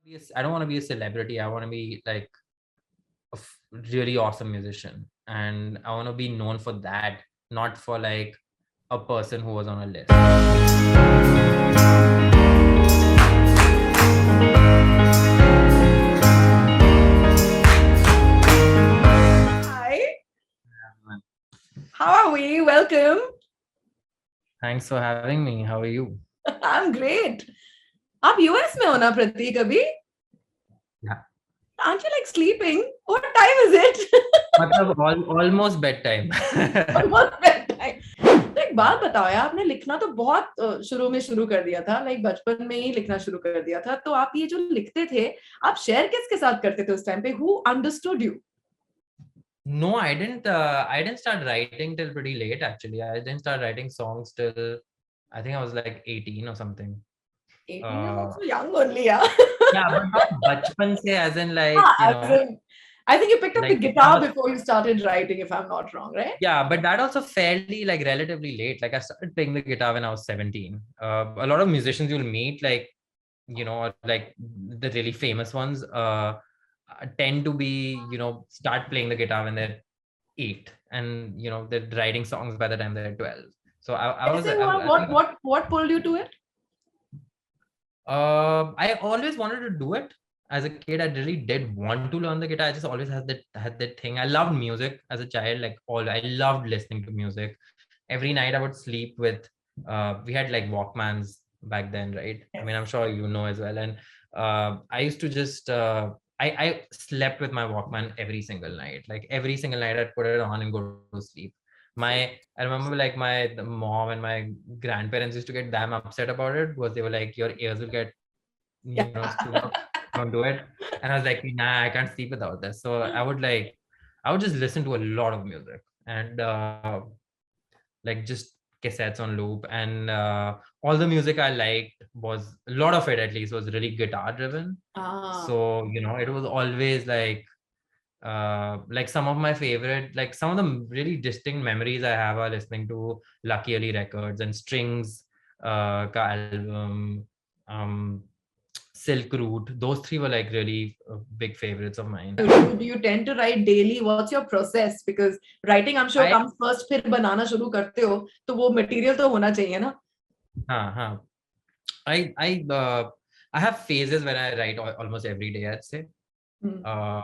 I don't want to be a celebrity. I want to be like really awesome musician, and I want to be known for that, not for like a person who was on a list. Hi, how are we? Welcome. Thanks for having me. How are you? I'm great. आप US में हो ना प्रतीक अभी? Yeah. Aren't you like sleeping? What time is it? मतलब almost bedtime. Almost bedtime. तो एक बात बताओ यार, आपने लिखना तो बहुत शुरू में शुरू कर दिया था, लाइक बचपन में ही लिखना शुरू कर दिया था, तो आप ये जो लिखते थे, आप शेयर किसके साथ करते थे उस टाइम पे? Who understood you? No, I didn't. I didn't start writing till pretty late. Actually, I didn't start writing songs till I think I was like 18 or something. 18 is Uh, also young only, yeah. yeah, but not bachpan se, as in As in, I think you picked up the like I guitar was, before you started writing, if I'm not wrong, right? yeah, but that also fairly like relatively late. Like I started playing the guitar when I was 17. A lot of musicians you'll meet, like or like the really famous ones, tend to be start playing the guitar when they're 8, and they're writing songs by the time they're 12. So कैसे हुआ? I think What pulled you to it? I always wanted to do it. As a kid, I really did want to learn the guitar. I just always had that thing. I loved music as a child. Like all, I loved listening to music. Every night I would sleep with. We had like Walkmans back then, right? I Yes. mean, I'm sure you know as well. And I used to just. I slept with my Walkman every single night. Like every single night, I'd put it on and go to sleep. I remember like the mom and my grandparents used to get damn upset about it because they were like, your ears will get screwed up, don't do it. And I was like, nah, I can't sleep without this. So I would just listen to a lot of music, and like just cassettes on loop, and all the music I liked was, a lot of it at least, was really guitar driven. Ah. So it was always like some of my favorite, like some of the really distinct memories I have are listening to Lucky Ali Records and Strings ka album, um Silk Route. Those three were like really big favorites of mine. Do you tend to write daily? What's your process? Because writing, I'm sure, I comes first, फिर बनाना शुरू करते हो, तो वो material तो होना चाहिए ना? huh. I I uh, I have phases when I write almost every day, I'd say. Hmm. Uh,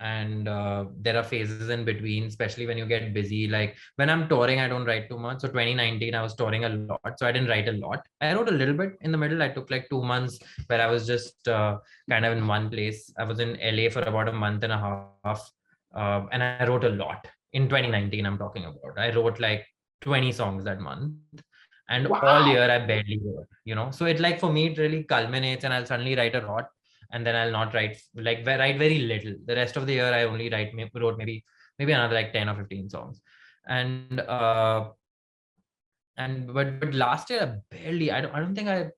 and there are phases in between, especially when you get busy. Like when I'm touring, I don't write too much. So 2019, I was touring a lot, so I didn't write a lot. I wrote a little bit in the middle. I took like 2 months where I was just kind of in one place. I was in LA for about a month and a half, and I wrote a lot in 2019. I'm talking about. I wrote like 20 songs that month, and all year I Wow. barely wrote. So it, like, for me, it really culminates, and I'll suddenly write a lot, and then I'll not write, like, write very little. The rest of the year I only wrote maybe another like 10 or 15 songs. And but last year I barely, I don't think I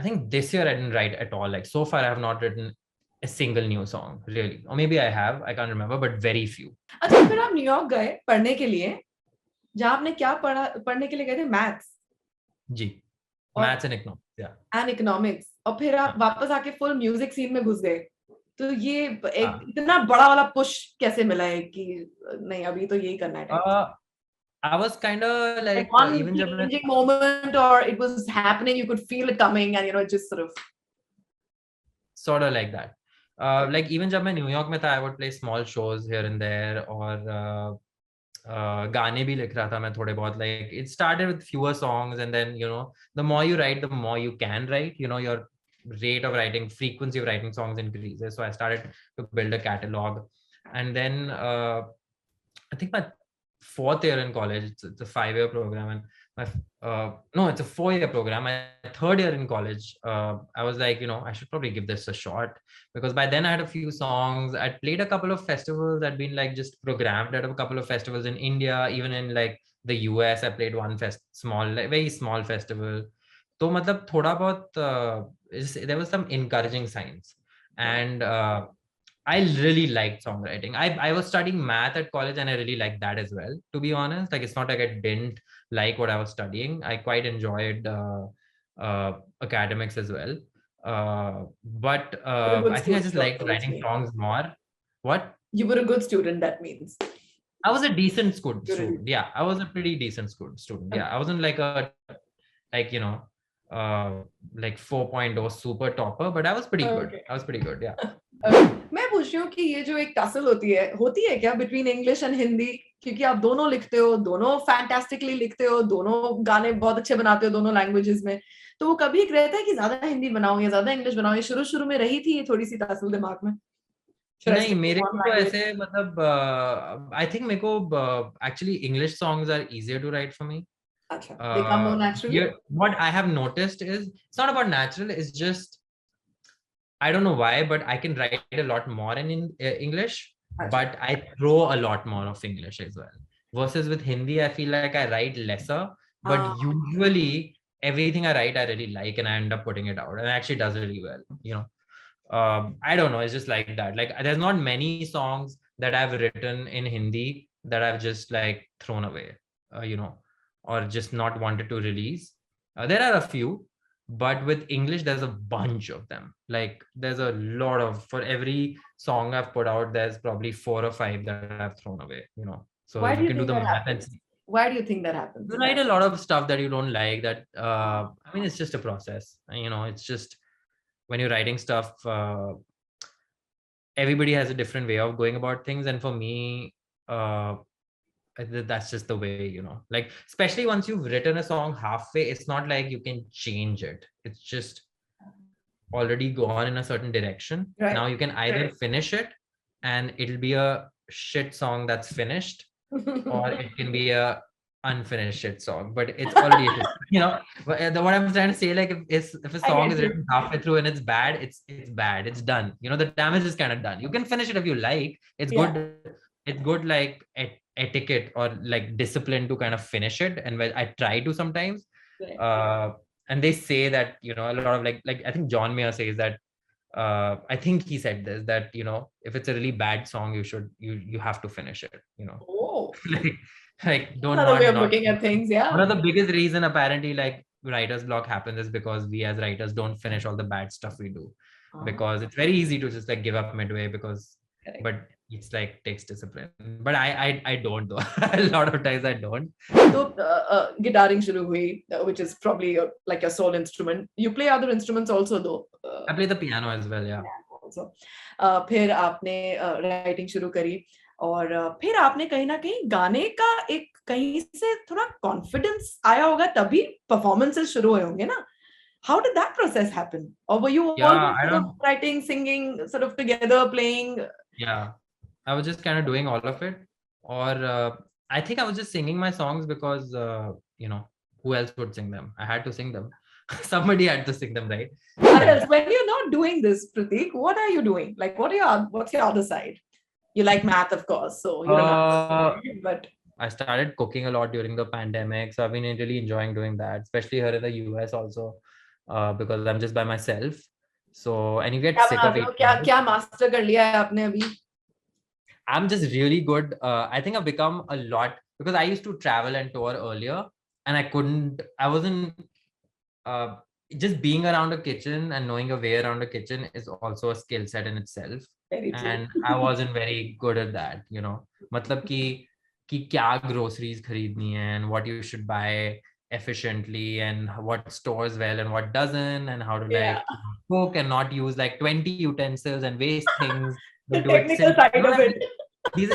think this year I didn't write at all. Like so far I have not written a single new song, really. Or maybe I have, I can't remember, but very few. अच्छा, फिर आप New York गए पढ़ने के लिए, जहाँ आपने क्या पढ़ा? पढ़ने के लिए गए थे मैथ्स जी, और मैथ्स एंड इकोनॉमिक्स, या एंड इकोनॉमिक्स, और फिर आप हाँ वापस आके फुल म्यूजिक सीन में घुस गए। तो ये एक हाँ। इतना बड़ा वाला पुश कैसे मिला है कि नहीं अभी तो यही करना है type? I was kind of Like like one even जब मैं changing moment, or it was happening, you could feel it coming, and it just sort of. sort of like that. Like even जब मैं New York में था, I would play small shows here and there, और गाने भी लिख रहा था मैं थोड़े बहुत. Like it started with fewer songs, and then the more you write, the more you can write. Your rate of writing, frequency of writing songs increases. So I started to build a catalog, and then I think my fourth year in college, it's a 5-year program, and my no, it's a 4-year program. My third year in college, I was like, I should probably give this a shot, because by then I had a few songs. I'd played a couple of festivals. I'd been like just programmed at a couple of festivals in India, even in like the US. I played one small, like very small festival. So मतलब थोड़ा बहुत there was some encouraging signs, and I really liked songwriting. I was studying math at college, and I really liked that as well, to be honest. Like, it's not like I didn't like what I was studying. I quite enjoyed academics as well. But You're a good I think I student just liked also, which writing means songs more. What? you were a good student. That means I was a decent you're a student. Yeah, I was a pretty decent student. Yeah, I wasn't like a like uh like 4.0 super topper, but I was pretty good. okay. I was pretty good. Yeah. मैं पूछ रही हूँ कि ये जो एक tussle होती है क्या बिटवीन इंग्लिश एंड हिंदी, क्योंकि आप दोनों लिखते हो, दोनों फैंटास्टिकली लिखते हो, दोनों गाने बहुत अच्छे बनाते हो दोनों लैंग्वेजेस में, तो वो कभी एक रहता है कि ज्यादा हिंदी बनाओ या ज्यादा इंग्लिश बनाओ? ये शुरू शुरू में रही थी ये थोड़ी सी टसल दिमाग में? Should I नहीं, stick to मेरे one को तो language? ऐसे मतलब आई थिंक मेरे को actually English songs are easier to write for me. अच्छा, they come more naturally? What I have noticed is it's not about natural, it's just I don't know why, but I can write a lot more in English, अच्छा. but I throw a lot more of English as well. Versus with Hindi, I feel like I write lesser, but हाँ. usually everything I write I really like, and I end up putting it out, and it actually does really well. I don't know, it's just like that. Like there's not many songs that I've written in Hindi that I've just like thrown away, or just not wanted to release. There are a few, but with English there's a bunch of them. Like there's a lot of, for every song I've put out there's probably 4 or 5 that I've thrown away. So Why you do you can do think the that math and happens? Why do you think that happens? you write a lot of stuff that you don't like, that I mean, it's just a process. It's just when you're writing stuff, everybody has a different way of going about things, and for me, that's just the way. Like especially once you've written a song halfway, it's not like you can change it. It's just already gone in a certain direction. Right. Now you can either finish it and it'll be a shit song that's finished, or it can be a unfinished shit song, but it's already a shit. What I'm trying to say, like if a song is written halfway through and it's bad, it's bad, it's done. The damage is kind of done. You can finish it if you like. It's good. It's good, like etiquette or like discipline to kind of finish it, and I try to sometimes. And they say that a lot of like I think John Mayer says that, I think he said this, that if it's a really bad song, you have to finish it. Oh. like don't Another not way of not looking at things. Yeah. One of the biggest reason apparently like writer's block happens is because we as writers don't finish all the bad stuff we do, because it's very easy to just like give up midway, because Correct. but it's like takes discipline, but I don't though. A lot of times I don't. So guitaring shuru hui, which is probably like your sole instrument. You play other instruments also though. I play the piano as well, yeah. Also. फिर आपने writing शुरू करी, और फिर आपने कहीं ना कहीं गाने का एक कहीं से थोड़ा कॉन्फिडेंस आया होगा, तभी परफॉर्मेंसेस शुरू हुए होंगे ना? How did that process happen? Or were you always sort of writing, singing, sort of together, playing? Yeah, I was just kind of doing all of it, or I think I was just singing my songs because who else would sing them? I had to sing them. Somebody had to sing them, right? When you're not doing this, Prateek, what are you doing? Like, what's your other side? You like math, of course, so you don't but I started cooking a lot during the pandemic, so I've been really enjoying doing that, especially here in the US also, because I'm just by myself. So, and you get sick of it. क्या master कर लिया है आपने अभी? I'm just really good. I think I've become a lot, because I used to travel and tour earlier, and I wasn't just being around a kitchen and knowing your way around a kitchen is also a skill set in itself. And I wasn't very good at that, matlab ki kya groceries kharidni hai, and what you should buy efficiently, and what stores well and what doesn't, and how to like cook and not use like 20 utensils and waste things. The technical side of it. These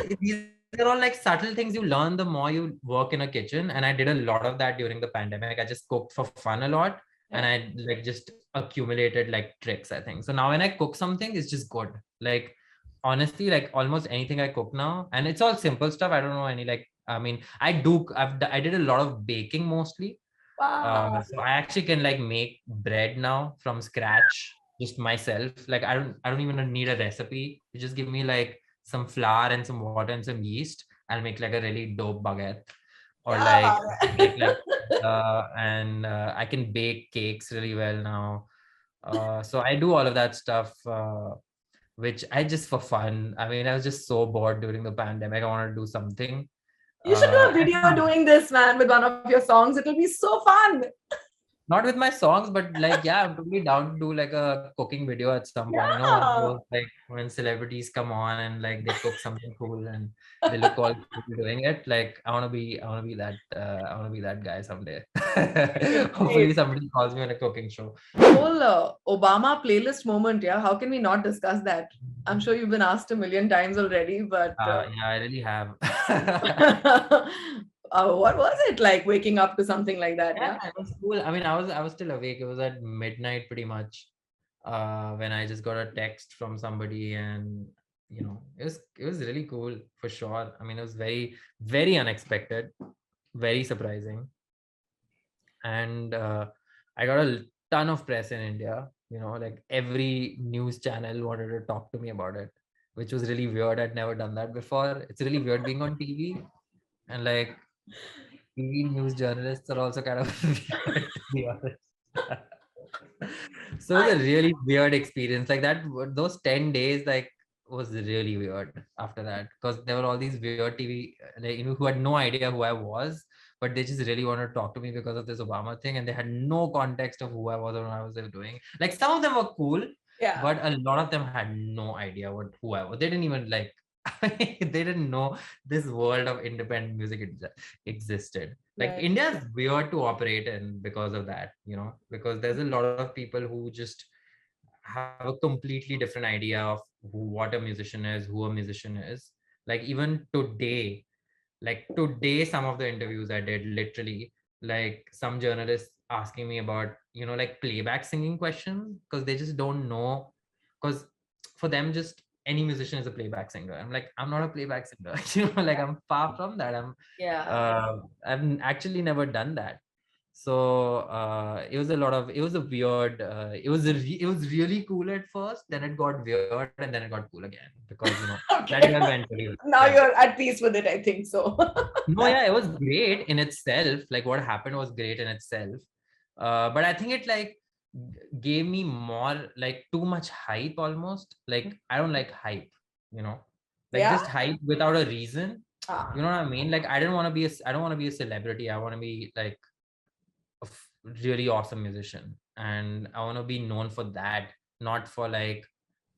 are all like subtle things you learn the more you work in a kitchen, and I did a lot of that during the pandemic. I just cooked for fun a lot, and I like just accumulated like tricks, I think. So now when I cook something, it's just good. Like honestly, like almost anything I cook now, and it's all simple stuff. I don't know any like, I mean, I did a lot of baking mostly. Wow. So I actually can like make bread now from scratch just myself. Like I don't even need a recipe. You just give me like some flour and some water and some yeast. I'll make like a really dope baguette. Or like I can bake cakes really well now. So I do all of that stuff, which I just for fun. I mean, I was just so bored during the pandemic. I wanted to do something. You should do a video doing this, man, with one of your songs. It will be so fun. Not with my songs, but like, yeah, I'm totally down to do like a cooking video at some point. You know, one of Yeah. those like when celebrities come on and like they cook something cool and they look all cool doing it. Like, I want to be that, I want to be that guy someday. Great, Hopefully, great. somebody calls me on a cooking show. Whole Obama playlist moment, yeah. How can we not discuss that? I'm sure you've been asked a million times already, but Yeah, I really have. what was it like waking up to something like that? Yeah, Yeah. it was cool. I mean, I was still awake. It was at midnight pretty much. When I just got a text from somebody, and it was really cool for sure. I mean, it was very, very unexpected, very surprising. And I got a ton of press in India. Like every news channel wanted to talk to me about it, which was really weird. I'd never done that before. It's really weird being on TV, and like TV news journalists are also kind of weird, to be honest. So it was a really weird experience. Like that, those 10 days, like, was really weird after that, because there were all these weird TV, like, who had no idea who I was, but they just really wanted to talk to me because of this Obama thing, and they had no context of who I was or what I was doing. Like some of them were cool, Yeah. but a lot of them had no idea who I was. They didn't even like, they didn't know this world of independent music existed. Like Right. India is weird to operate in because of that, because there's a lot of people who just have a completely different idea of what a musician is, who a musician is. Like even today, some of the interviews I did, literally, like some journalists asking me about, like playback singing questions, because they just don't know. Because for them, just any musician is a playback singer. I'm like, I'm not a playback singer. Like I'm far from that. Yeah. I've actually never done that. So it was a weird, it was really cool at first, then it got weird, and then it got cool again, because that year Okay. went really well. Now Yeah. you're at peace with it, I think so. No, yeah, it was great in itself. Like what happened was great in itself. But I think it like gave me more, like too much hype almost. Like I don't like hype, you know, like Yeah. just hype without a reason. Ah, You know what I mean? Like I don't want to be a celebrity. I want to be like a really awesome musician, and I want to be known for that, not for like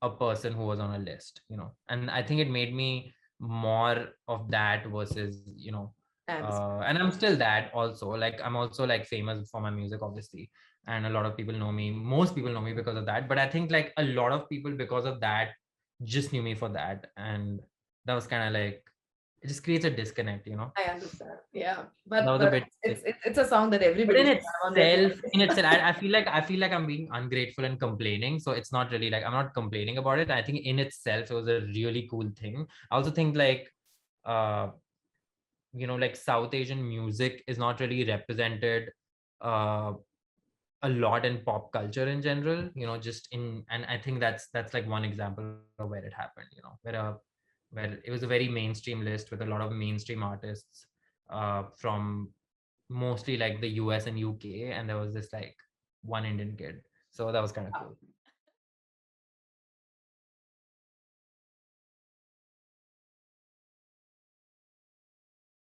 a person who was on a list. And I think it made me more of that versus and and I'm still that also. Like I'm also like famous for my music, obviously, and a lot of people know me. Most people know me because of that, but I think like a lot of people, because of that, just knew me for that, and that was kind of like, it just creates a disconnect. I understand. Yeah. That But was a bit. it's a song that But everybody in should have on their itself, playlist. I feel like I'm being ungrateful and complaining. So it's not really like I'm not complaining about it. I think in itself it was a really cool thing. I also think like uh like South Asian music is not really represented uh a lot in pop culture in general, just in, and I think that's like one example of where it happened, where it was a very mainstream list with a lot of mainstream artists from mostly like the US and UK, and there was this like one Indian kid. So that was kind of cool.